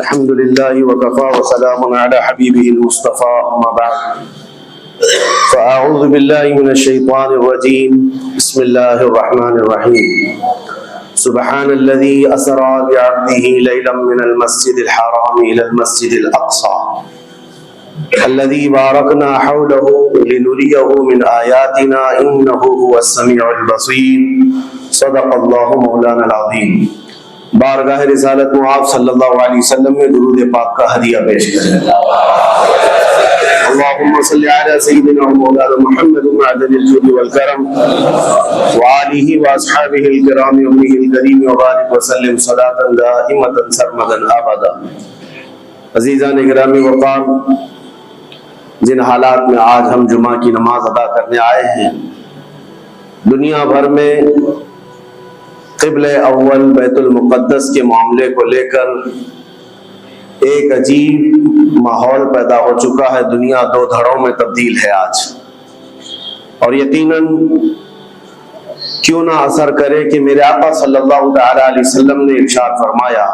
الحمد لله وكفى وسلام على حبيبه المصطفى أما بعد فأعوذ بالله من الشيطان الرجيم بسم الله الرحمن الرحيم سبحان الذي أسرى بعبده ليلا من المسجد الحرام إلى المسجد الأقصى الذي باركنا حوله لنريه من آياتنا إنه هو السميع البصير صدق الله مولانا العظيم. بارگاہ رسالت میں آپ صلی اللہ علیہ وسلم میں درود پاک کا ہدیہ پیش کریں. اللهم صل على سيدنا مولانا محمد معدن الجود والكرم وآله وأصحابه الكرام وابنه الكريم وبارك وسلم صلاة دائمة سرمدا أبدا. عزیزان گرامی وقار، جن حالات میں آج ہم جمعہ کی نماز ادا کرنے آئے ہیں، دنیا بھر میں قبلہ اول بیت المقدس کے معاملے کو لے کر ایک عجیب ماحول پیدا ہو چکا ہے. دنیا دو دھڑوں میں تبدیل ہے آج، اور یقیناً کیوں نہ اثر کرے کہ میرے آقا صلی اللہ تعالی علیہ وسلم نے ارشاد فرمایا،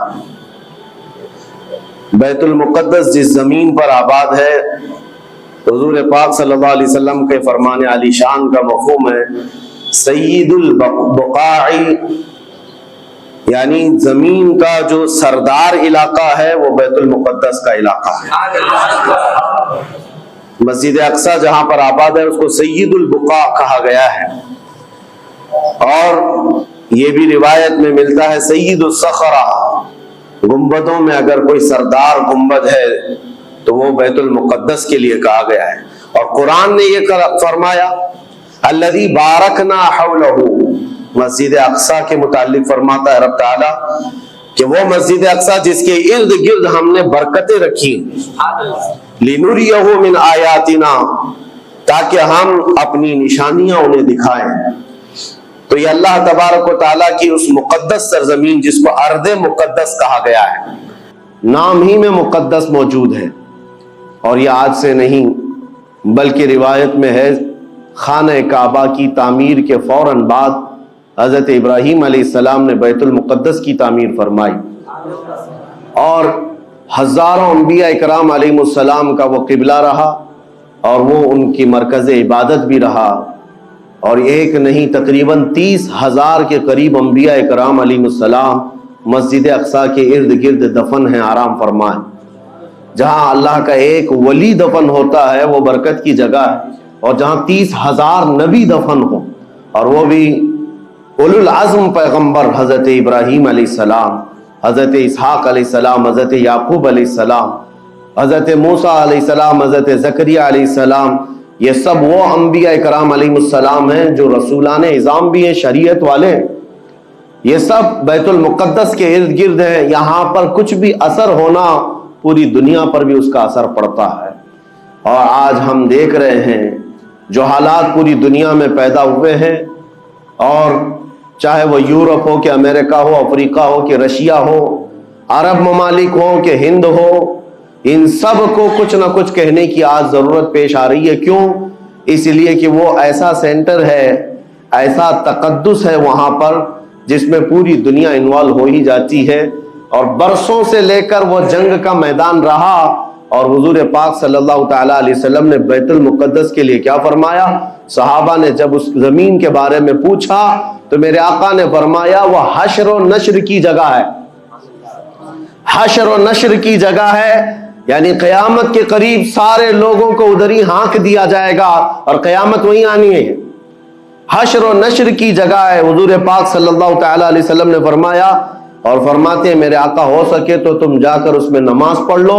بیت المقدس جس زمین پر آباد ہے، حضور پاک صلی اللہ علیہ وسلم کے فرمان علی شان کا مفہوم ہے سید البقاع، یعنی زمین کا جو سردار علاقہ ہے وہ بیت المقدس کا علاقہ ہے. مسجد اقصی جہاں پر آباد ہے اس کو سید البقاع کہا گیا ہے، اور یہ بھی روایت میں ملتا ہے سید الصخرہ، گنبدوں میں اگر کوئی سردار گنبد ہے تو وہ بیت المقدس کے لیے کہا گیا ہے. اور قرآن نے یہ فرمایا الذی بارکنا حولہ، مسجد اقصی کے متعلق فرماتا ہے رب تعالیٰ کہ وہ مسجد اقصی جس کے ارد گرد ہم نے برکتیں رکھی، لنریہ من آیاتنا، تاکہ ہم اپنی نشانیاں انہیں دکھائیں. تو یہ اللہ تبارک و تعالیٰ کی اس مقدس سرزمین جس کو ارض مقدس کہا گیا ہے، نام ہی میں مقدس موجود ہے. اور یہ آج سے نہیں بلکہ روایت میں ہے خانہ کعبہ کی تعمیر کے فوراً بعد حضرت ابراہیم علیہ السلام نے بیت المقدس کی تعمیر فرمائی، اور ہزاروں انبیاء اکرام علیہ السلام کا وہ قبلہ رہا، اور وہ ان کی مرکز عبادت بھی رہا. اور ایک نہیں تقریباً 30,000 کے قریب انبیاء اکرام علیہ السلام مسجد اقصی کے ارد گرد دفن ہیں، آرام فرمائیں. جہاں اللہ کا ایک ولی دفن ہوتا ہے وہ برکت کی جگہ ہے، اور جہاں 30,000 نبی دفن ہو، اور وہ بھی اولو العزم پیغمبر حضرت ابراہیم علیہ السلام، حضرت اسحاق علیہ السلام، حضرت یعقوب علیہ السلام، حضرت موسیٰ علیہ السلام، حضرت زکریا علیہ السلام، یہ سب وہ انبیاء کرام علیہ السلام ہیں جو رسولان اعظام بھی ہیں، شریعت والے ہیں. یہ سب بیت المقدس کے ارد گرد ہیں. یہاں پر کچھ بھی اثر ہونا پوری دنیا پر بھی اس کا اثر پڑتا ہے. اور آج ہم دیکھ رہے ہیں جو حالات پوری دنیا میں پیدا ہوئے ہیں، اور چاہے وہ یورپ ہو کہ امریکہ ہو، افریقہ ہو کہ رشیا ہو، عرب ممالک ہو کہ ہند ہو، ان سب کو کچھ نہ کچھ کہنے کی آج ضرورت پیش آ رہی ہے. کیوں؟ اس لیے کہ وہ ایسا سینٹر ہے، ایسا تقدس ہے وہاں پر جس میں پوری دنیا انوالو ہو ہی جاتی ہے. اور برسوں سے لے کر وہ جنگ کا میدان رہا، اور حضور پاک صلی اللہ تعالی علیہ وسلم نے بیت المقدس کے لیے کیا فرمایا؟ صحابہ نے جب اس زمین کے بارے میں پوچھا تو میرے آقا نے فرمایا وہ حشر و نشر کی جگہ ہے. حشر و نشر کی جگہ ہے، یعنی قیامت کے قریب سارے لوگوں کو ادھر ہی ہانک دیا جائے گا، اور قیامت وہیں آنی ہے. حشر و نشر کی جگہ ہے. حضور پاک صلی اللہ تعالی علیہ وسلم نے فرمایا، اور فرماتے ہیں میرے آقا ہو سکے تو تم جا کر اس میں نماز پڑھ لو،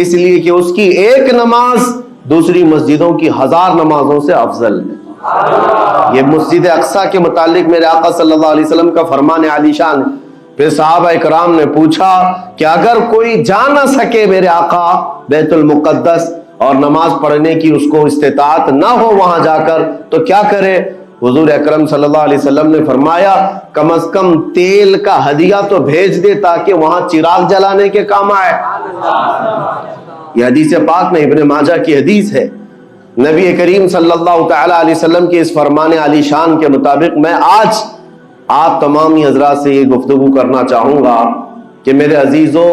اس لیے کہ اس کی ایک نماز دوسری مسجدوں کی 1000 نمازوں سے افضل ہے. یہ مسجد اقصی کے متعلق میرے آقا صلی اللہ علیہ وسلم کا فرمان علی شان. پھر صحابہ اکرام نے پوچھا کہ اگر کوئی جا نہ سکے میرے آقا بیت المقدس اور نماز پڑھنے کی اس کو استطاعت نہ ہو وہاں جا کر تو کیا کرے؟ حضور اکرم صلی اللہ علیہ وسلم نے فرمایا کم از کم تیل کا ہدیہ تو بھیج دے تاکہ وہاں چراغ جلانے کے کام آئے. یہ حدیث پاک میں ابن ماجہ کی حدیث ہے. نبی کریم صلی اللہ تعالی علیہ وسلم کے اس فرمان علی شان کے مطابق میں آج آپ تمامی حضرات سے یہ گفتگو کرنا چاہوں گا کہ میرے عزیزوں،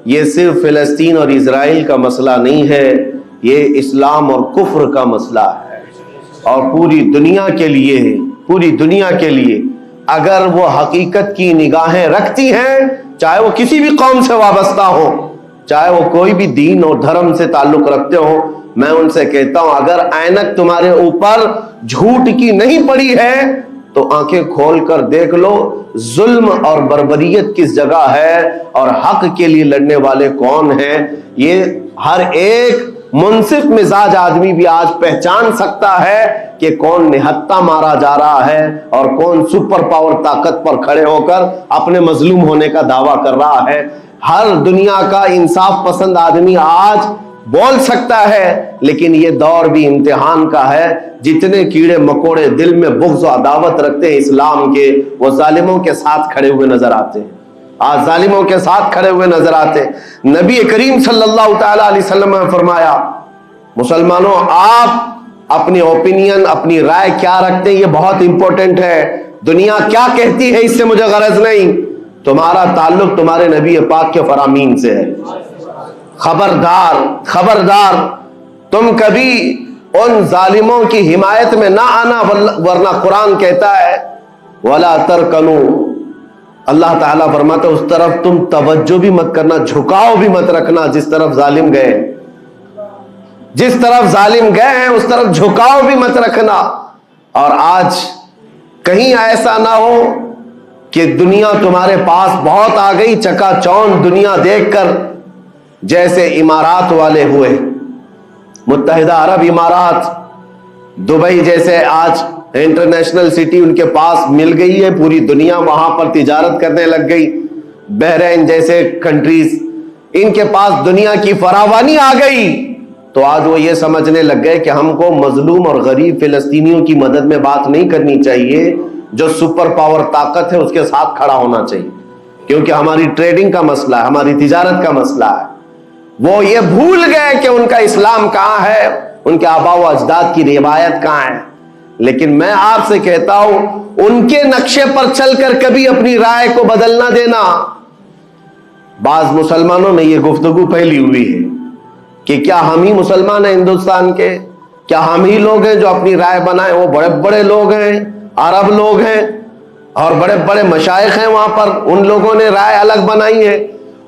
یہ صرف فلسطین اور اسرائیل کا مسئلہ نہیں ہے، یہ اسلام اور کفر کا مسئلہ ہے، اور پوری دنیا کے لیے ہے، پوری دنیا کے لیے اگر وہ حقیقت کی نگاہیں رکھتی ہیں، چاہے وہ کسی بھی قوم سے وابستہ ہو، چاہے وہ کوئی بھی دین اور دھرم سے تعلق رکھتے ہو، میں ان سے کہتا ہوں اگر اینک تمہارے اوپر جھوٹ کی نہیں پڑی ہے تو آنکھیں کھول کر دیکھ لو ظلم اور بربریت کس جگہ ہے اور حق کے لیے لڑنے والے کون ہیں۔ یہ ہر ایک منصف مزاج آدمی بھی آج پہچان سکتا ہے کہ کون نہتہ مارا جا رہا ہے اور کون سپر پاور طاقت پر کھڑے ہو کر اپنے مظلوم ہونے کا دعویٰ کر رہا ہے۔ ہر دنیا کا انصاف پسند آدمی آج بول سکتا ہے، لیکن یہ دور بھی امتحان کا ہے۔ جتنے کیڑے مکوڑے دل میں بغض و عداوت رکھتے ہیں اسلام کے، وہ ظالموں کے ساتھ کھڑے ہوئے نظر آتے ہیں، آج ظالموں کے ساتھ کھڑے ہوئے نظر آتے ہیں۔ نبی کریم صلی اللہ تعالی علیہ وسلم نے فرمایا مسلمانوں آپ اپنی اوپینین، اپنی رائے کیا رکھتے ہیں یہ بہت امپورٹنٹ ہے، دنیا کیا کہتی ہے اس سے مجھے غرض نہیں، تمہارا تعلق تمہارے نبی پاک کے فرامین سے ہے۔ خبردار خبردار تم کبھی ان ظالموں کی حمایت میں نہ آنا، ورنہ قرآن کہتا ہے وَلَا تَرْكَنُوا، اللہ تعالیٰ فرماتا ہے اس طرف تم توجہ بھی مت کرنا، جھکاؤ بھی مت رکھنا جس طرف ظالم گئے، جس طرف ظالم گئے ہیں اس طرف جھکاؤ بھی مت رکھنا۔ اور آج کہیں ایسا نہ ہو کہ دنیا تمہارے پاس بہت آ گئی، چکا چوند دنیا دیکھ کر، جیسے امارات والے ہوئے، متحدہ عرب امارات، دبئی جیسے آج انٹرنیشنل سٹی ان کے پاس مل گئی ہے، پوری دنیا وہاں پر تجارت کرنے لگ گئی، بحرین جیسے کنٹریز، ان کے پاس دنیا کی فراوانی آ گئی، تو آج وہ یہ سمجھنے لگ گئے کہ ہم کو مظلوم اور غریب فلسطینیوں کی مدد میں بات نہیں کرنی چاہیے، جو سپر پاور طاقت ہے اس کے ساتھ کھڑا ہونا چاہیے، کیونکہ ہماری ٹریڈنگ کا مسئلہ ہے، ہماری تجارت کا مسئلہ ہے۔ وہ یہ بھول گئے کہ ان کا اسلام کہاں ہے، ان کے آباء و اجداد کی روایت کہاں ہے۔ لیکن میں آپ سے کہتا ہوں ان کے نقشے پر چل کر کبھی اپنی رائے کو بدل نہ دینا۔ بعض مسلمانوں میں یہ گفتگو پھیلی ہوئی ہے کہ کیا ہم ہی مسلمان ہیں ہندوستان کے، کیا ہم ہی لوگ ہیں جو اپنی رائے بنائیں، وہ بڑے بڑے لوگ ہیں، عرب لوگ ہیں اور بڑے بڑے مشائخ ہیں وہاں پر، ان لوگوں نے رائے الگ بنائی ہے،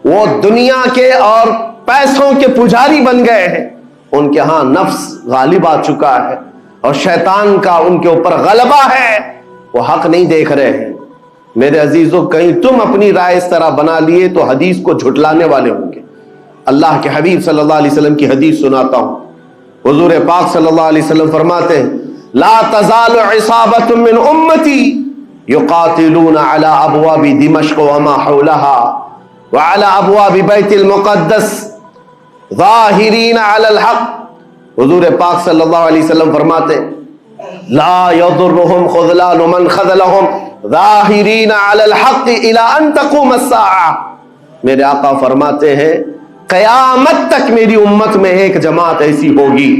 وہ دنیا کے اور پیسوں کے پجاری بن گئے ہیں، ان کے ہاں نفس غالب آ چکا ہے اور شیطان کا ان کے اوپر غلبہ ہے، وہ حق نہیں دیکھ رہے ہیں۔ میرے عزیزوں کہیں تم اپنی رائے اس طرح بنا لیے تو حدیث کو جھٹلانے والے ہوں گے۔ اللہ کے حبیب صلی اللہ علیہ وسلم کی حدیث سناتا ہوں، حضور پاک صلی اللہ علیہ وسلم فرماتے ہیں لا تزال عصابۃ من امتی یقاتلون علی ابواب دمشق وما حولها وعلى ابواب بیت المقدس ظاہرین علی الحق۔ حضور پاک صلی اللہ علیہ وسلم فرماتے لا یضرهم خذلان من خذلهم ظاہرین علی الحق الى ان تقوم الساعہ۔ میرے آقا فرماتے ہیں قیامت تک میری امت میں ایک جماعت ایسی ہوگی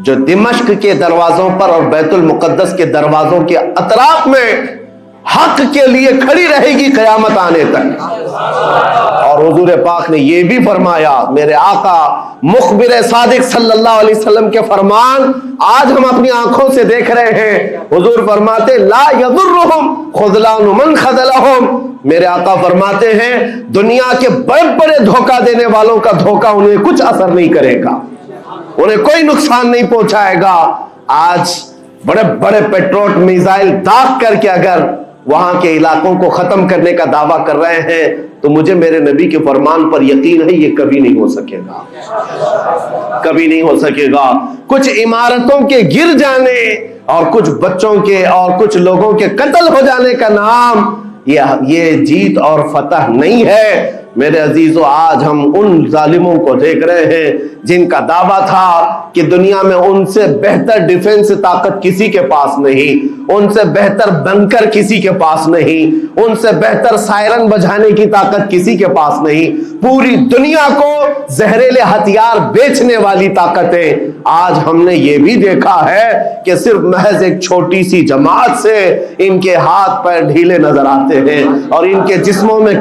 جو دمشق کے دروازوں پر اور بیت المقدس کے دروازوں کے اطراف میں حق کے لیے کھڑی رہے گی قیامت آنے تک۔ اور حضور پاک نے یہ بھی فرمایا، میرے آقا مخبر صادق صلی اللہ علیہ وسلم کے فرمان آج ہم اپنی آنکھوں سے دیکھ رہے ہیں، حضور فرماتے لا یضرهم خذلان من خذلهم۔ میرے آقا فرماتے ہیں دنیا کے بڑے بڑے دھوکہ دینے والوں کا دھوکہ انہیں کچھ اثر نہیں کرے گا، انہیں کوئی نقصان نہیں پہنچائے گا۔ آج بڑے بڑے پیٹروٹ میزائل داغ کر کے اگر وہاں کے علاقوں کو ختم کرنے کا دعویٰ کر رہے ہیں تو مجھے میرے نبی کے فرمان پر یقین ہے یہ کبھی نہیں ہو سکے گا، کبھی نہیں ہو سکے گا۔ کچھ عمارتوں کے گر جانے اور کچھ بچوں کے اور کچھ لوگوں کے قتل ہو جانے کا نام یہ جیت اور فتح نہیں ہے۔ میرے عزیزو آج ہم ان ظالموں کو دیکھ رہے ہیں جن کا دعویٰ تھا کہ دنیا میں ان سے بہتر ڈیفنس طاقت کسی کے پاس نہیں، ان سے بہتر بنکر کسی کے پاس نہیں، ان سے بہتر سائرن بجانے کی طاقت کسی کے پاس نہیں، پوری دنیا کو زہریلے ہتھیار بیچنے والی طاقتیں۔ آج ہم نے یہ بھی دیکھا ہے کہ صرف محض ایک چھوٹی سی جماعت سے ان کے ہاتھ پیر ڈھیلے نظر آتے ہیں اور ان کے جسموں میں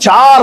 4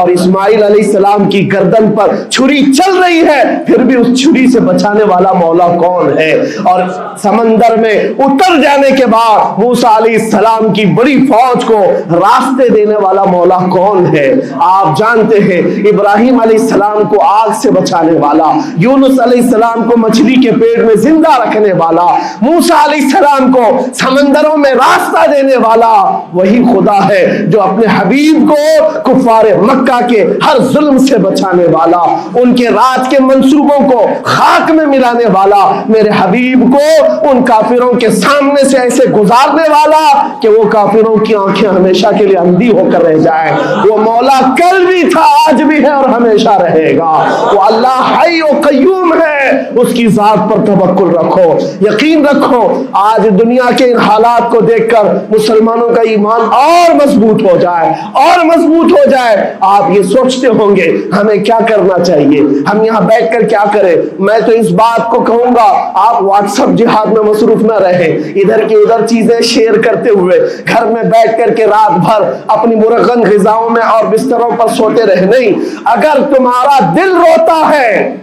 اور اسماعیل علیہ السلام کی گردن پر چھری چل رہی ہے، پھر بھی اس چھری سے بچانے والا مولا کون ہے؟ اور سمندر میں اتر جانے کے بعد موسیٰ علیہ السلام کی بڑی فوج کو راستے دینے والا مولا کون ہے؟ آپ جانتے ہیں ابراہیم علیہ السلام کو آگ سے بچانے والا، یونس علیہ السلام کو مچھلی کے پیٹ میں زندہ رکھنے والا، موسیٰ علیہ السلام کو سمندروں میں راستہ دینے والا وہی خدا ہے جو اپنے حبیب کو کفار مکہ کے ہر ظلم سے بچانے والا، ان کے رات کے منصوبوں کو خاک میں ملانے والا، میرے حبیب کو ان کافروں کے سامنے سے ایسے گزارنے والا کہ وہ کافروں کی آنکھیں ہمیشہ کے لیے اندھی ہو کر رہ جائیں۔ وہ مولا کل بھی تھا، آج بھی ہے اور ہمیشہ رہے گا۔ وہ اللہ حی و قیوم ہے، اس کی ذات پر توکل رکھو، یقین رکھو۔ آج دنیا کے ان حالات کو دیکھ کر مسلمانوں کا ایمان اور مضبوط ہو جائے، اور مضبوط ہو جائے۔ آپ یہ سوچتے ہوں گے ہمیں کیا کرنا چاہیے، ہم یہاں بیٹھ کر کیا کریں؟ میں تو اس بات کو کہوں گا آپ واٹس ایپ جہاد میں مصروف نہ رہیں، ادھر کی ادھر چیزیں شیئر کرتے ہوئے گھر میں بیٹھ کر کے رات بھر اپنی مرغن غذاؤں میں اور بستروں پر سوتے رہے نہیں۔ اگر تمہارا دل روتا ہے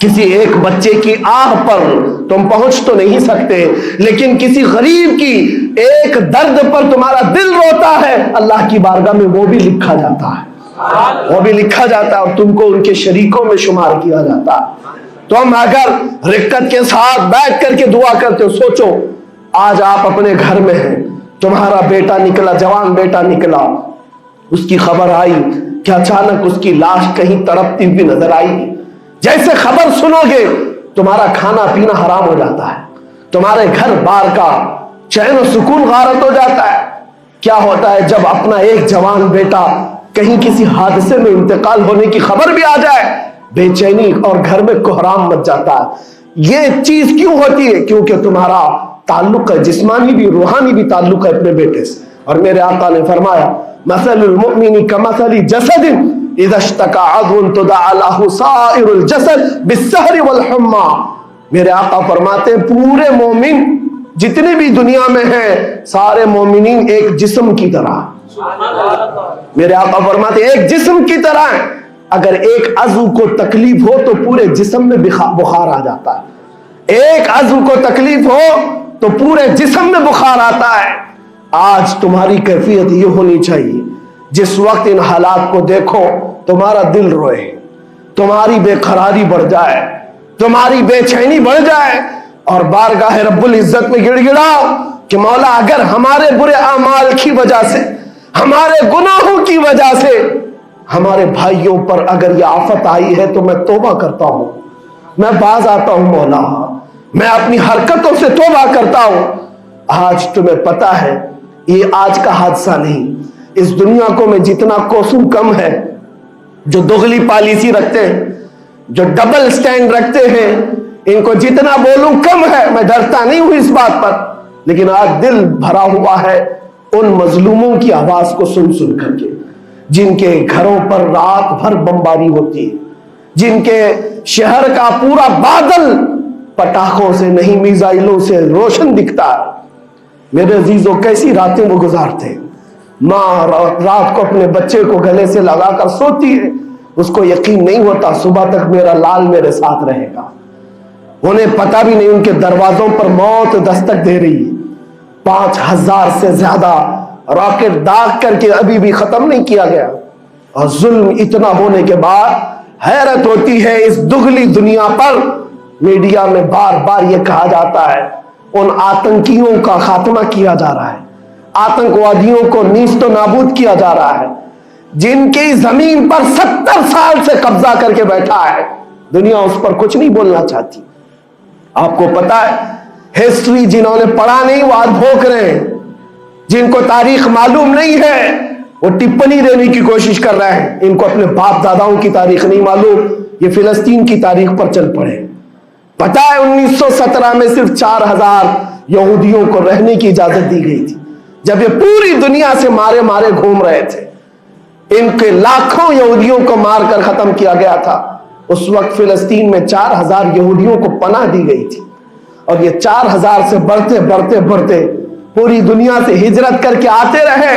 کسی ایک بچے کی آہ پر تم پہنچ تو نہیں سکتے، لیکن کسی غریب کی ایک درد پر تمہارا دل روتا ہے، اللہ کی بارگاہ میں وہ بھی لکھا جاتا ہے، وہ بھی لکھا جاتا ہے اور تم کو ان کے شریکوں میں شمار کیا جاتا ہے۔ تم اگر رقت کے ساتھ بیٹھ کر کے دعا کرتے ہو، سوچو آج آپ اپنے گھر میں ہیں، تمہارا بیٹا نکلا، جوان بیٹا نکلا، اس کی خبر آئی کہ اچانک اس کی لاش کہیں تڑپتی ہوئی نظر آئی، جیسے خبر سنو گے تمہارا کھانا پینا حرام ہو جاتا ہے، تمہارے گھر بار کا چین و سکون غارت ہو جاتا ہے۔ کیا ہوتا ہے جب اپنا ایک جوان بیٹا کہیں کسی حادثے میں انتقال ہونے کی خبر بھی آ جائے، بے چینی اور گھر میں کوہرام مچ جاتا ہے۔ یہ چیز کیوں ہوتی ہے؟ کیونکہ تمہارا تعلق ہے، جسمانی بھی روحانی بھی تعلق ہے اپنے بیٹے سے۔ اور میرے آقا نے فرمایا مثل المؤمن کمثل جسد اذا اشتكى عضو تداعى له سائر الجسد بالسهر والحمى۔ میرے آقا فرماتے ہیں پورے مومن جتنے بھی دنیا میں ہیں سارے مومنین ایک جسم کی طرح، میرے آقا فرماتے ہیں ایک جسم کی طرح ہیں، اگر ایک عضو کو تکلیف ہو تو پورے جسم میں بخار آ جاتا ہے، ایک عضو کو تکلیف ہو تو پورے جسم میں بخار آتا ہے۔ آج تمہاری کیفیت یہ ہونی چاہیے جس وقت ان حالات کو دیکھو تمہارا دل روئے، تمہاری بے قراری بڑھ جائے، تمہاری بے چینی بڑھ جائے، اور بارگاہ رب العزت میں گڑ گڑاؤ کہ مولا اگر ہمارے برے اعمال کی وجہ سے، ہمارے گناہوں کی وجہ سے ہمارے بھائیوں پر اگر یہ آفت آئی ہے تو میں توبہ کرتا ہوں، میں باز آتا ہوں مولا، میں اپنی حرکتوں سے توبہ کرتا ہوں۔ آج تمہیں پتا ہے یہ آج کا حادثہ نہیں، اس دنیا کو میں جتنا کوسوں کم ہے جو دغلی پالیسی رکھتے ہیں، جو ڈبل سٹینڈ رکھتے ہیں، ان کو جتنا بولوں کم ہے، میں ڈرتا نہیں ہوں اس بات پر، لیکن آج دل بھرا ہوا ہے ان مظلوموں کی آواز کو سن سن کر کے، جن کے گھروں پر رات بھر بمباری ہوتی ہے، جن کے شہر کا پورا بادل پٹاخوں سے نہیں میزائلوں سے روشن دکھتا ہے۔ میرے عزیزوں کیسی راتیں وہ گزارتے ہیں، ماں رات کو اپنے بچے کو گلے سے لگا کر سوتی ہے، اس کو یقین نہیں ہوتا صبح تک میرا لال میرے ساتھ رہے گا، انہیں پتا بھی نہیں ان کے دروازوں پر موت دستک دے رہی ہے۔ 5000 سے زیادہ راکٹ داغ کر کے ابھی بھی ختم نہیں کیا گیا، اور ظلم اتنا ہونے کے بعد حیرت ہوتی ہے اس دگلی دنیا پر میڈیا میں بار بار یہ کہا جاتا ہے ان آتنکیوں کا خاتمہ کیا جا رہا ہے، آتنکوادیوں کو نیست و نابود کیا جا رہا ہے، جن کی زمین پر 70 سال سے قبضہ کر کے بیٹھا ہے، دنیا اس پر کچھ نہیں بولنا چاہتی۔ آپ کو پتا ہے ہسٹری جنہوں نے پڑھا نہیں وہ آج بھوک رہے ہیں، جن کو تاریخ معلوم نہیں ہے وہ ٹپنی دینے کی کوشش کر رہے ہیں، ان کو اپنے باپ داداؤں کی تاریخ نہیں معلوم، یہ فلسطین کی تاریخ پر چل پڑے۔ پتا ہے 1917 میں صرف 4000 یہودیوں کو رہنے کی اجازت دی گئی تھی، جب یہ پوری دنیا سے مارے مارے گھوم رہے تھے، ان کے لاکھوں یہودیوں کو مار کر ختم کیا گیا تھا۔ اس وقت فلسطین میں 4000 یہودیوں کو پناہ دی گئی تھی، اور یہ 4000 سے بڑھتے بڑھتے بڑھتے پوری دنیا سے ہجرت کر کے آتے رہے،